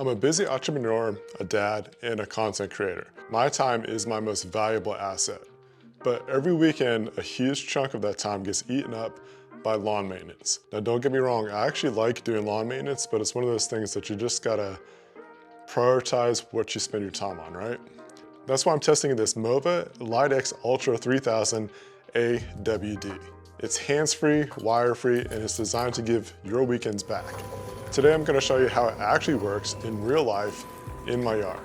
I'm a busy entrepreneur, a dad, and a content creator. My time is my most valuable asset. But every weekend, a huge chunk of that time gets eaten up by lawn maintenance. Now don't get me wrong, I actually like doing lawn maintenance, but it's one of those things that you just gotta prioritize what you spend your time on, right? That's why I'm testing this MOVA LiDAX Ultra 3000 AWD. It's hands-free, wire-free, and it's designed to give your weekends back. Today I'm gonna show you how it actually works in real life in my yard.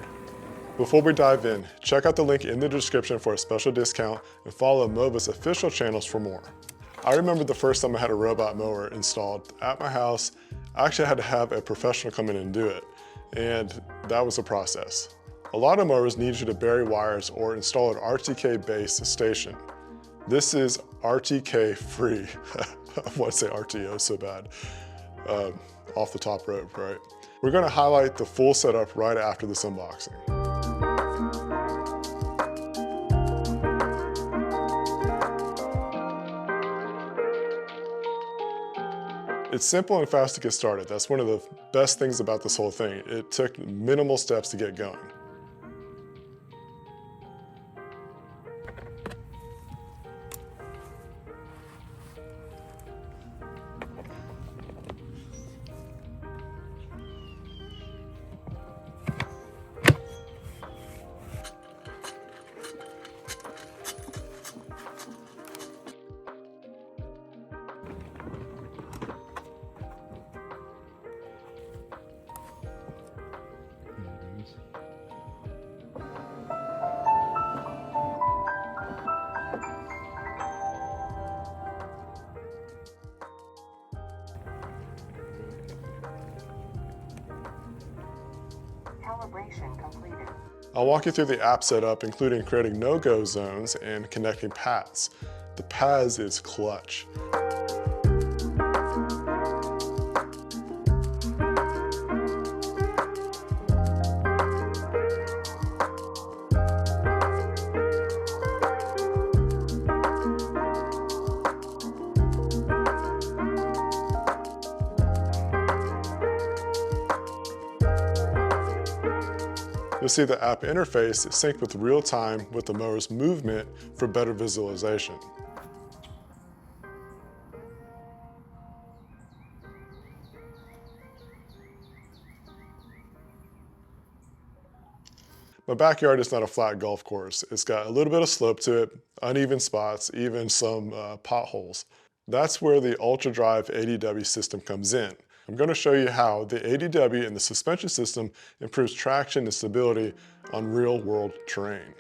Before we dive in, check out the link in the description for a special discount and follow MOVA's official channels for more. I remember the first time I had a robot mower installed at my house. I actually had to have a professional come in and do it, and that was a process. A lot of mowers need you to bury wires or install an RTK-based station. This is RTK-free. I want to say RTO so bad. Off the top rope, right? We're gonna highlight the full setup right after this unboxing. It's simple and fast to get started. That's one of the best things about this whole thing. It took minimal steps to get going. Calibration completed. I'll walk you through the app setup, including creating no-go zones and connecting paths. The paths is clutch. You'll see the app interface is synced with real time with the mower's movement for better visualization. My backyard is not a flat golf course. It's got a little bit of slope to it, uneven spots, even some potholes. That's where the UltraDrive AWD system comes in. I'm going to show you how the ADW and the suspension system improves traction and stability on real-world terrain.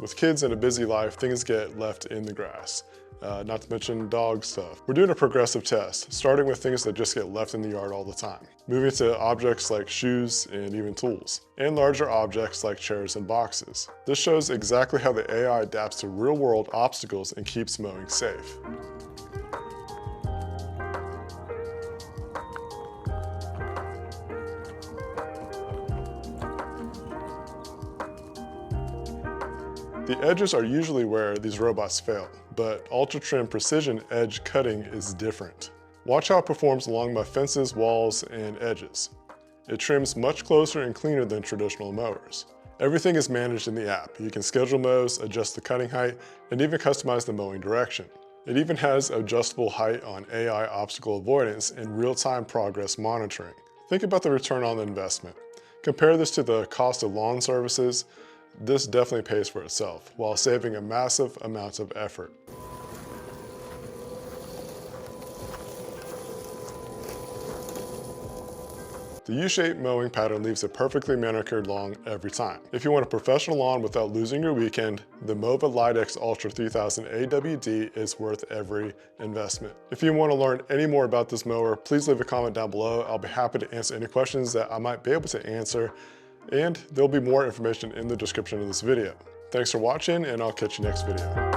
With kids and a busy life, things get left in the grass, not to mention dog stuff. We're doing a progressive test, starting with things that just get left in the yard all the time, moving to objects like shoes and even tools, and larger objects like chairs and boxes. This shows exactly how the AI adapts to real-world obstacles and keeps mowing safe. The edges are usually where these robots fail, but UltraTrim precision edge cutting is different. Watch how it performs along my fences, walls, and edges. It trims much closer and cleaner than traditional mowers. Everything is managed in the app. You can schedule mows, adjust the cutting height, and even customize the mowing direction. It even has adjustable height on AI obstacle avoidance and real-time progress monitoring. Think about the return on the investment. Compare this to the cost of lawn services. This definitely pays for itself, while saving a massive amount of effort. The U-shaped mowing pattern leaves a perfectly manicured lawn every time. If you want a professional lawn without losing your weekend, the MOVA LiDAX Ultra 3000 AWD is worth every investment. If you want to learn any more about this mower, please leave a comment down below. I'll be happy to answer any questions that I might be able to answer, and there'll be more information in the description of this video. Thanks for watching, and I'll catch you next video.